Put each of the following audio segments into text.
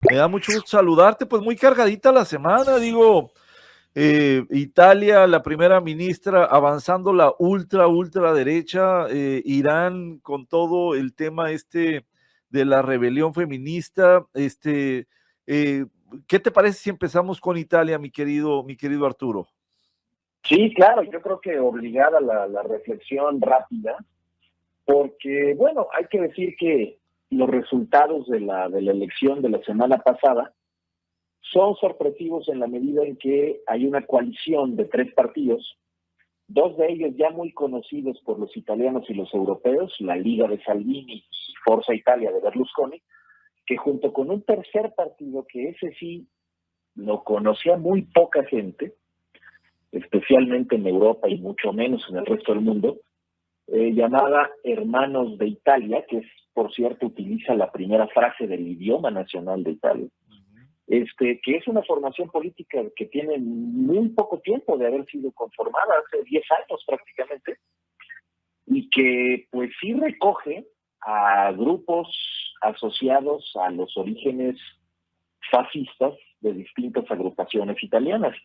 Me da mucho gusto saludarte, pues muy cargadita la semana, digo, Italia, la primera ministra avanzando la ultra derecha, Irán con todo el tema de la rebelión feminista, eh, ¿qué te parece si empezamos con Italia, mi querido Arturo? Sí, claro, yo creo que obligada la reflexión rápida, porque, bueno, hay que decir que los resultados de la elección de la semana pasada son sorpresivos en la medida en que hay una coalición de 3 partidos, dos de ellos ya muy conocidos por los italianos y los europeos, la Liga de Salvini y Forza Italia de Berlusconi, que junto con un tercer partido que ese sí lo conocía muy poca gente, especialmente en Europa y mucho menos en el resto del mundo, llamada Hermanos de Italia, que es, por cierto, utiliza la primera frase del idioma nacional de Italia, que es una formación política que tiene muy poco tiempo de haber sido conformada, hace 10 años prácticamente, y que pues sí recoge a grupos asociados a los orígenes fascistas de distintas agrupaciones italianas.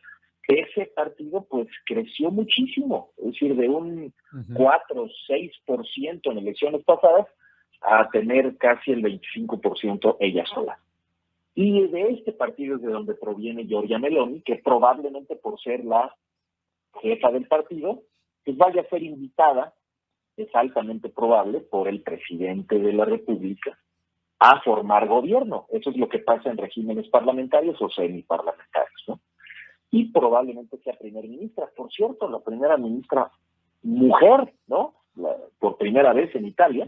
Ese partido pues creció muchísimo, es decir, de un 4 o 6% en elecciones pasadas a tener casi el 25% ella sola. Y de este partido es de donde proviene Giorgia Meloni, que probablemente por ser la jefa del partido, pues vaya a ser invitada, es altamente probable, por el presidente de la República a formar gobierno. Eso es lo que pasa en regímenes parlamentarios o semiparlamentarios, ¿no? Y probablemente sea primer ministra. Por cierto, la primera ministra mujer, ¿no? Por primera vez en Italia.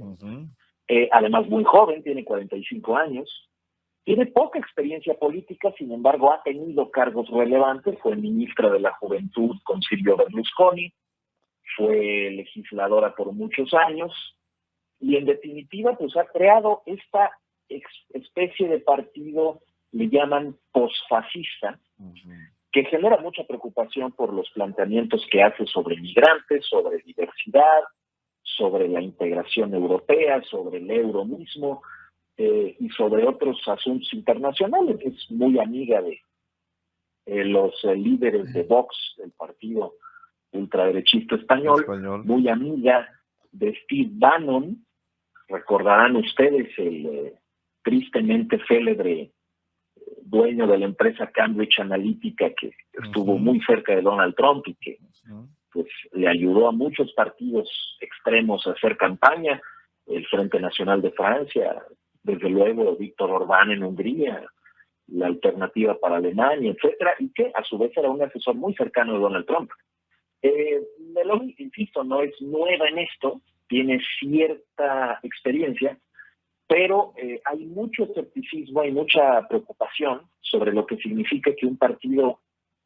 Además, muy joven, tiene 45 años. Tiene poca experiencia política, sin embargo, ha tenido cargos relevantes. Fue ministra de la Juventud con Silvio Berlusconi, fue legisladora por muchos años, y en definitiva, pues ha creado esta especie de partido, le llaman posfascista, que genera mucha preocupación por los planteamientos que hace sobre migrantes, sobre diversidad, sobre la integración europea, sobre el euro mismo, y sobre otros asuntos internacionales. Es muy amiga de los líderes de Vox, el partido ultraderechista español, muy amiga de Steve Bannon. Recordarán ustedes el tristemente célebre dueño de la empresa Cambridge Analytica, que estuvo muy cerca de Donald Trump y que pues le ayudó a muchos partidos extremos a hacer campaña, el Frente Nacional de Francia, desde luego Víctor Orbán en Hungría, la Alternativa para Alemania, etcétera, y que a su vez era un asesor muy cercano de Donald Trump. Meloni, insisto, no es nueva en esto, tiene cierta experiencia, pero hay mucho escepticismo, hay mucha preocupación sobre lo que significa que un partido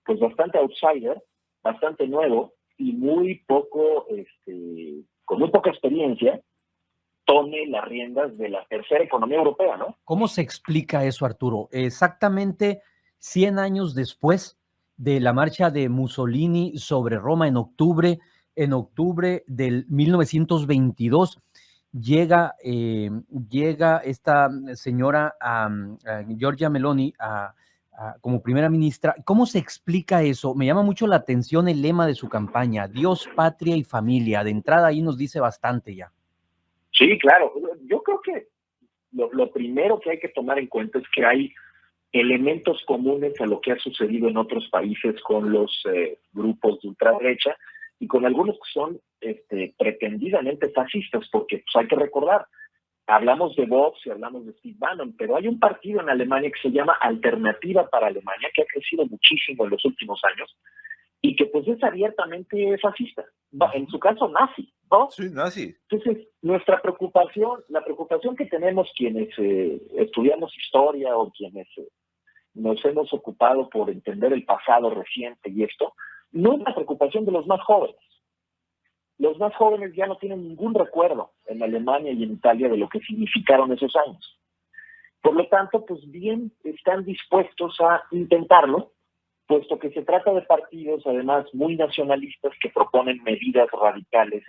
pues bastante outsider, bastante nuevo y con muy poca experiencia, tome las riendas de la tercera economía europea, ¿no? ¿Cómo se explica eso, Arturo? Exactamente 100 años después de la marcha de Mussolini sobre Roma en octubre del 1922, llega esta señora Giorgia Meloni como primera ministra. ¿Cómo se explica eso? Me llama mucho la atención el lema de su campaña: Dios, patria y familia. De entrada ahí nos dice bastante ya. Sí, claro. Yo creo que lo primero que hay que tomar en cuenta es que hay elementos comunes a lo que ha sucedido en otros países con los grupos de ultraderecha y con algunos que son pretendidamente fascistas, porque pues, hay que recordar, hablamos de Vox y hablamos de Steve Bannon, pero hay un partido en Alemania que se llama Alternativa para Alemania, que ha crecido muchísimo en los últimos años y que pues es abiertamente fascista, en su caso nazi, ¿no? Sí, nazi. Entonces, la preocupación que tenemos quienes estudiamos historia o quienes nos hemos ocupado por entender el pasado reciente y esto, no es la preocupación de los más jóvenes. Los más jóvenes ya no tienen ningún recuerdo en Alemania y en Italia de lo que significaron esos años. Por lo tanto, pues bien están dispuestos a intentarlo, puesto que se trata de partidos, además, muy nacionalistas que proponen medidas radicales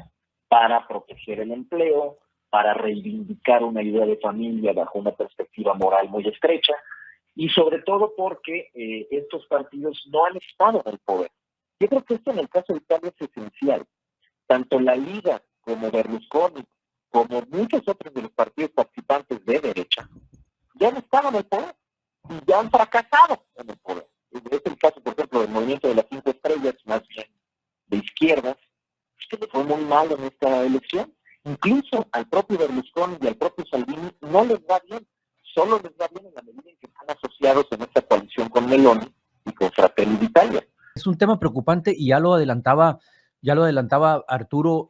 para proteger el empleo, para reivindicar una idea de familia bajo una perspectiva moral muy estrecha, y sobre todo porque estos partidos no han estado en el poder. Yo creo que esto en el caso de Italia es esencial. Tanto la Liga como Berlusconi, como muchos otros de los partidos participantes de derecha, ya han estado en el poder y ya han fracasado en el poder. Es el caso, por ejemplo, del movimiento de las 5 estrellas, más bien de izquierdas, que le fue muy mal en esta elección. Incluso al propio Berlusconi y al propio Salvini no les va bien, solo les va bien en la medida en que están asociados en esta coalición con Meloni y con Fratelli d'Italia. Es un tema preocupante y ya lo adelantaba Arturo,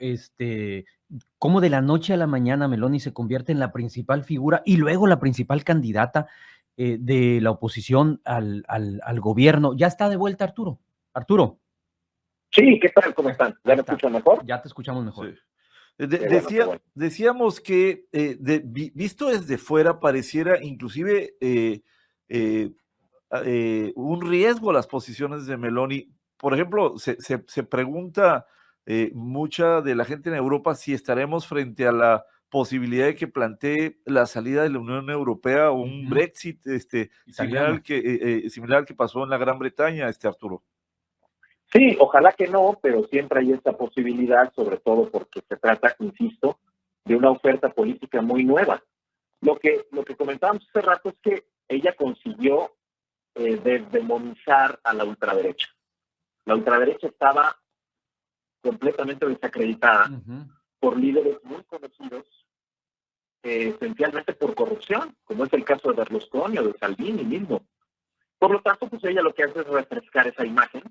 cómo de la noche a la mañana Meloni se convierte en la principal figura y luego la principal candidata de la oposición al gobierno. Ya está de vuelta Arturo. Arturo. Sí, ¿qué tal? ¿Cómo están? ¿Ya me escuchan mejor? Ya te escuchamos mejor. Sí. Decíamos que visto desde fuera pareciera inclusive un riesgo las posiciones de Meloni. Por ejemplo, se pregunta mucha de la gente en Europa si estaremos frente a la posibilidad de que plantee la salida de la Unión Europea o un Brexit similar al que pasó en la Gran Bretaña, Arturo. Sí, ojalá que no, pero siempre hay esta posibilidad, sobre todo porque se trata, insisto, de una oferta política muy nueva. Lo que comentábamos hace rato es que ella consiguió desdemonizar a la ultraderecha. La ultraderecha estaba completamente desacreditada por líderes muy conocidos, esencialmente por corrupción, como es el caso de Berlusconi o de Salvini mismo. Por lo tanto, pues ella lo que hace es refrescar esa imagen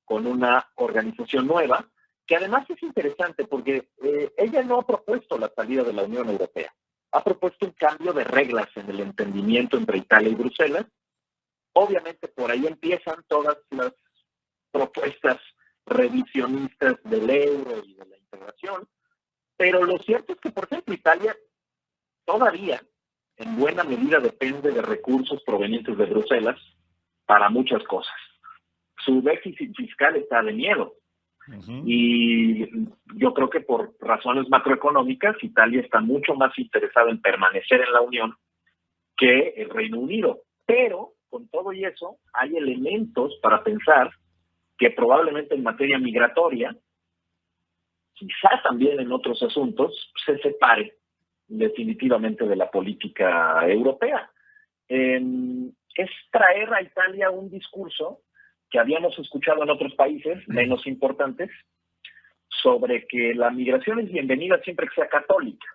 con una organización nueva, que además es interesante porque ella no ha propuesto la salida de la Unión Europea, ha propuesto un cambio de reglas en el entendimiento entre Italia y Bruselas. Obviamente por ahí empiezan todas las propuestas revisionistas del euro y de la integración, pero lo cierto es que, por ejemplo, Italia todavía en buena medida depende de recursos provenientes de Bruselas para muchas cosas. Su déficit fiscal está de miedo. Y yo creo que por razones macroeconómicas, Italia está mucho más interesada en permanecer en la Unión que el Reino Unido. Pero, con todo y eso, hay elementos para pensar que probablemente en materia migratoria, quizá también en otros asuntos, se separe definitivamente de la política europea. Es traer a Italia un discurso que habíamos escuchado en otros países menos importantes, sobre que la migración es bienvenida siempre que sea católica.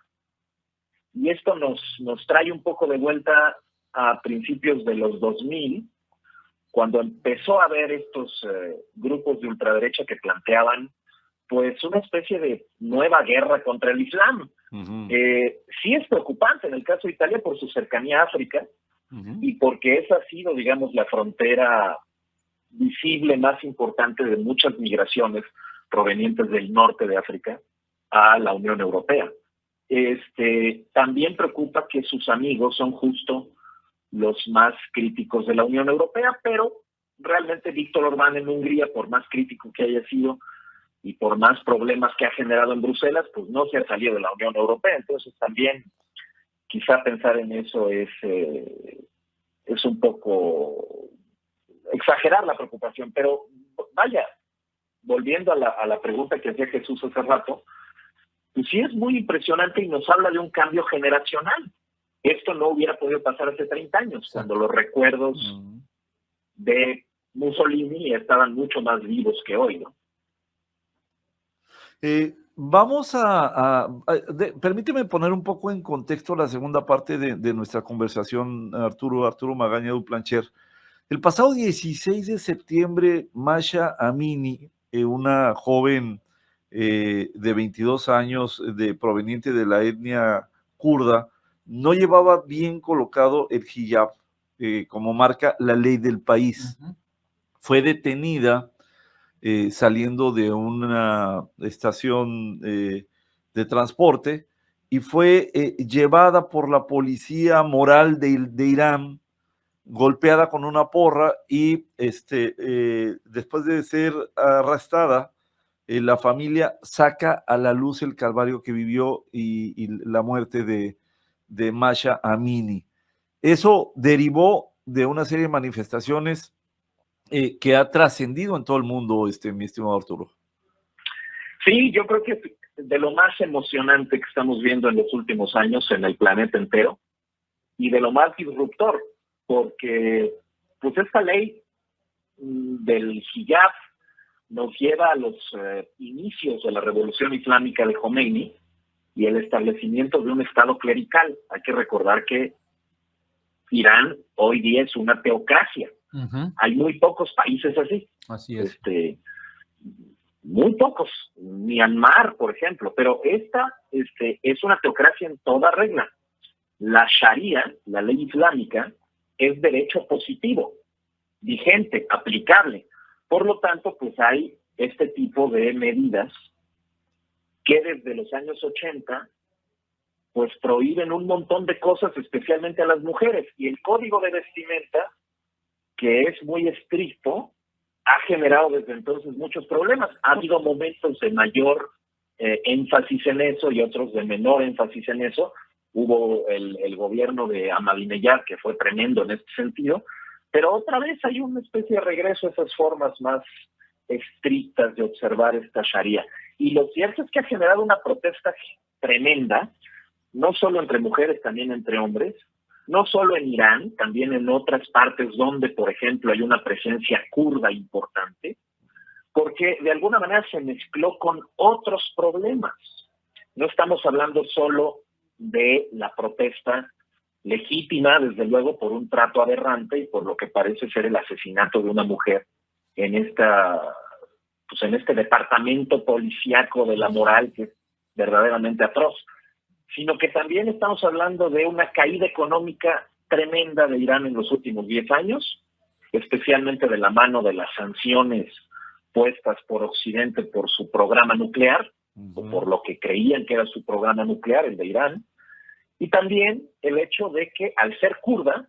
Y esto nos trae un poco de vuelta a principios de los 2000, cuando empezó a haber estos grupos de ultraderecha que planteaban pues una especie de nueva guerra contra el Islam. Sí es preocupante en el caso de Italia por su cercanía a África y porque esa ha sido, digamos, la frontera visible más importante de muchas migraciones provenientes del norte de África a la Unión Europea. También preocupa que sus amigos son justo los más críticos de la Unión Europea, pero realmente Víctor Orbán en Hungría, por más crítico que haya sido y por más problemas que ha generado en Bruselas, pues no se ha salido de la Unión Europea. Entonces también quizá pensar en eso es un poco exagerar la preocupación, pero vaya, volviendo a la pregunta que hacía Jesús hace rato, pues sí es muy impresionante y nos habla de un cambio generacional. Esto no hubiera podido pasar hace 30 años, cuando los recuerdos de Mussolini estaban mucho más vivos que hoy, ¿no? Vamos permíteme poner un poco en contexto la segunda parte de nuestra conversación, Arturo Magaña Duplancher. El pasado 16 de septiembre, Masha Amini, una joven de 22 años proveniente de la etnia kurda, no llevaba bien colocado el hijab, como marca la ley del país. Fue detenida saliendo de una estación de transporte y fue llevada por la policía moral de Irán, golpeada con una porra y después de ser arrestada, la familia saca a la luz el calvario que vivió y la muerte de Masha Amini. Eso derivó de una serie de manifestaciones que ha trascendido en todo el mundo, mi estimado Arturo. Sí, yo creo que es de lo más emocionante que estamos viendo en los últimos años en el planeta entero y de lo más disruptor, porque pues esta ley del hijab nos lleva a los inicios de la revolución islámica de Khomeini y el establecimiento de un estado clerical. Hay que recordar que Irán hoy día es una teocracia. Uh-huh. Hay muy pocos países así. Así es. Muy pocos. Myanmar, por ejemplo. Pero esta es una teocracia en toda regla. La Sharia, la ley islámica, es derecho positivo, vigente, aplicable. Por lo tanto, pues hay este tipo de medidas que desde los años 80 pues prohíben un montón de cosas, especialmente a las mujeres. Y el código de vestimenta, que es muy estricto, ha generado desde entonces muchos problemas. Ha habido momentos de mayor énfasis en eso y otros de menor énfasis en eso. Hubo el gobierno de Ahmadinejad, que fue tremendo en este sentido, pero otra vez hay una especie de regreso a esas formas más estrictas de observar esta Sharia. Y lo cierto es que ha generado una protesta tremenda, no solo entre mujeres, también entre hombres, no solo en Irán, también en otras partes donde, por ejemplo, hay una presencia kurda importante, porque de alguna manera se mezcló con otros problemas. No estamos hablando solo de la protesta legítima, desde luego, por un trato aberrante y por lo que parece ser el asesinato de una mujer en este departamento policíaco de la moral que es verdaderamente atroz, sino que también estamos hablando de una caída económica tremenda de Irán en los últimos 10 años, especialmente de la mano de las sanciones puestas por Occidente por su programa nuclear, o por lo que creían que era su programa nuclear, el de Irán, y también el hecho de que al ser kurda,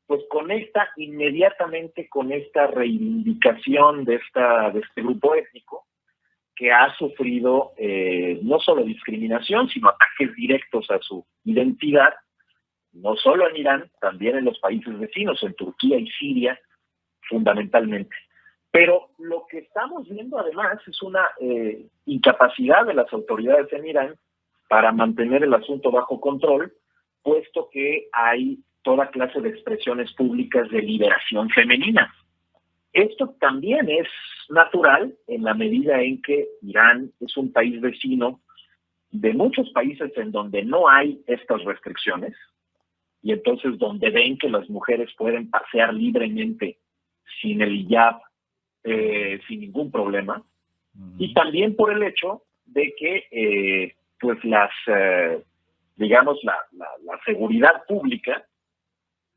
pues conecta inmediatamente con esta reivindicación de este grupo étnico que ha sufrido no solo discriminación, sino ataques directos a su identidad, no solo en Irán, también en los países vecinos, en Turquía y Siria, fundamentalmente. Pero lo que estamos viendo además es una incapacidad de las autoridades en Irán para mantener el asunto bajo control, puesto que hay toda clase de expresiones públicas de liberación femenina. Esto también es natural en la medida en que Irán es un país vecino de muchos países en donde no hay estas restricciones y entonces donde ven que las mujeres pueden pasear libremente sin el hijab, sin ningún problema, y también por el hecho de que la seguridad pública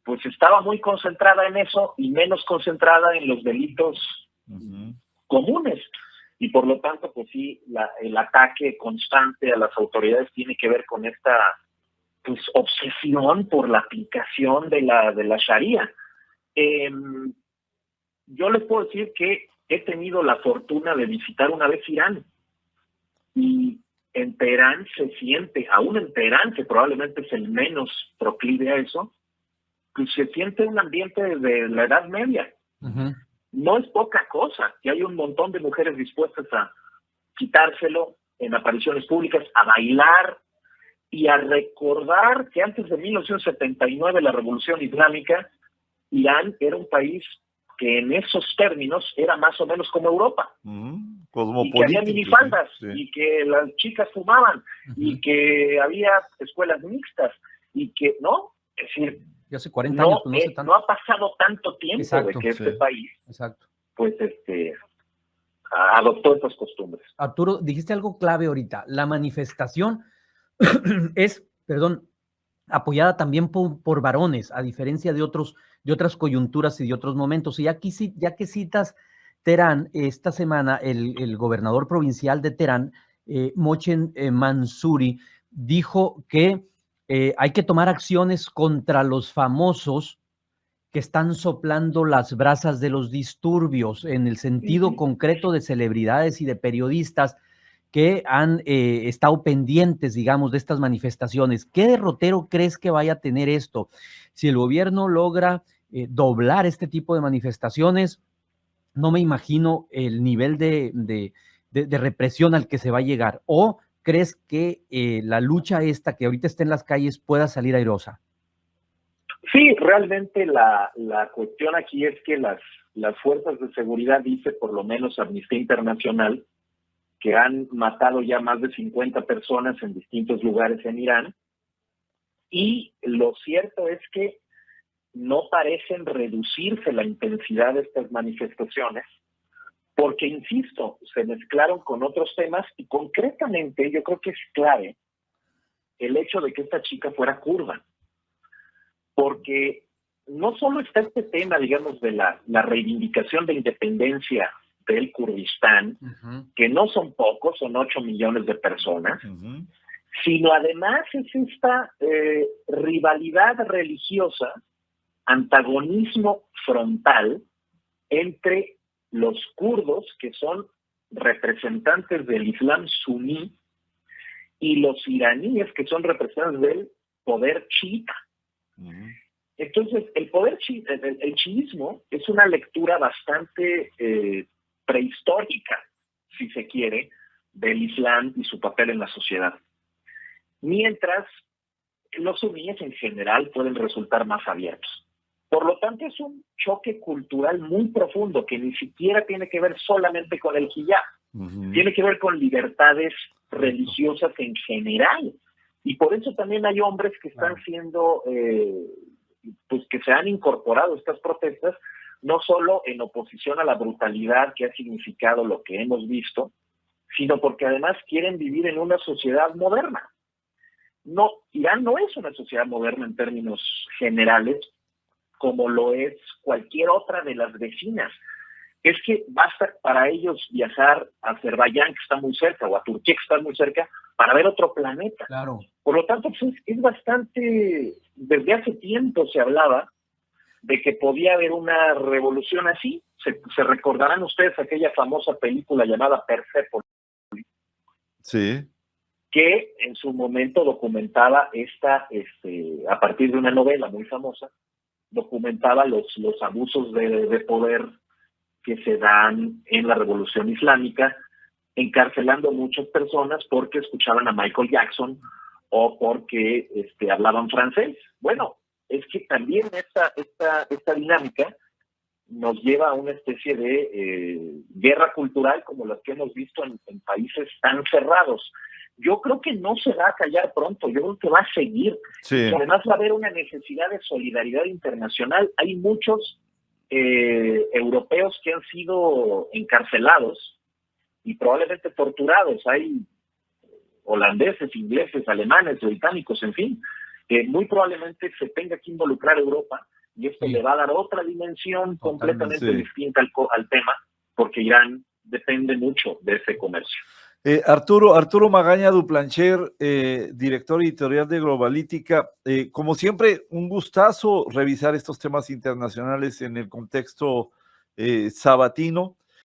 pues estaba muy concentrada en eso y menos concentrada en los delitos comunes. Y por lo tanto, pues sí, el ataque constante a las autoridades tiene que ver con esta pues obsesión por la aplicación de la Sharia. Yo les puedo decir que he tenido la fortuna de visitar una vez Irán. Y en Teherán se siente, aún en Teherán, que probablemente es el menos proclive a eso, pues se siente un ambiente de la Edad Media. Uh-huh. No es poca cosa, que hay un montón de mujeres dispuestas a quitárselo en apariciones públicas, a bailar y a recordar que antes de 1979, la Revolución Islámica, Irán era un país que en esos términos era más o menos como Europa. Y que había minifaldas, sí, y que las chicas fumaban, y que había escuelas mixtas, y que, ¿no? Es decir, y hace 40 años, pues no sé tanto. No ha pasado tanto tiempo. Exacto, de que este país, pues, adoptó estas costumbres. Arturo, dijiste algo clave ahorita. La manifestación es, apoyada también por varones, a diferencia de otras coyunturas y de otros momentos. Y aquí, ya que citas Teherán, esta semana el gobernador provincial de Teherán, Mohsen Mansouri, dijo que hay que tomar acciones contra los famosos que están soplando las brasas de los disturbios, en el sentido concreto de celebridades y de periodistas que han estado pendientes, digamos, de estas manifestaciones. ¿Qué derrotero crees que vaya a tener esto? Si el gobierno logra doblar este tipo de manifestaciones, no me imagino el nivel de represión al que se va a llegar. ¿O crees que la lucha esta que ahorita está en las calles pueda salir airosa? Sí, realmente la cuestión aquí es que las fuerzas de seguridad, dice por lo menos Amnistía Internacional, que han matado ya más de 50 personas en distintos lugares en Irán, y lo cierto es que no parecen reducirse la intensidad de estas manifestaciones, porque, insisto, se mezclaron con otros temas y concretamente yo creo que es clave el hecho de que esta chica fuera kurda, porque no solo está este tema, digamos, de la reivindicación de independencia del Kurdistán, que no son pocos, son 8 millones de personas, sino además es esta rivalidad religiosa, antagonismo frontal entre los kurdos, que son representantes del Islam suní, y los iraníes, que son representantes del poder chiita. Entonces, el poder chiita, el chiismo, es una lectura bastante prehistórica, si se quiere, del Islam y su papel en la sociedad. Mientras los suníes en general pueden resultar más abiertos. Por lo tanto, es un choque cultural muy profundo que ni siquiera tiene que ver solamente con el hijab, tiene que ver con libertades religiosas en general. Y por eso también hay hombres que están siendo, pues que se han incorporado a estas protestas, no solo en oposición a la brutalidad que ha significado lo que hemos visto, sino porque además quieren vivir en una sociedad moderna. No, Irán no es una sociedad moderna en términos generales, como lo es cualquier otra de las vecinas. Es que basta para ellos viajar a Azerbaiyán, que está muy cerca, o a Turquía, que está muy cerca, para ver otro planeta. Claro. Por lo tanto, pues, es bastante... Desde hace tiempo se hablaba de que podía haber una revolución así. Se recordarán ustedes aquella famosa película llamada Persépolis. Sí. Que en su momento documentaba a partir de una novela muy famosa, documentaba los abusos de poder que se dan en la Revolución Islámica, encarcelando a muchas personas porque escuchaban a Michael Jackson o porque hablaban francés. Bueno, es que también esta dinámica nos lleva a una especie de guerra cultural como las que hemos visto en países tan cerrados. Yo creo que no se va a callar pronto, yo creo que va a seguir. Sí. Y además va a haber una necesidad de solidaridad internacional. Hay muchos europeos que han sido encarcelados y probablemente torturados. Hay holandeses, ingleses, alemanes, británicos, en fin, que muy probablemente se tenga que involucrar a Europa, y esto le va a dar otra dimensión completamente distinta al tema, porque Irán depende mucho de ese comercio. Arturo Magaña Duplancher, director editorial de Globalítica. Como siempre, un gustazo revisar estos temas internacionales en el contexto sabatino.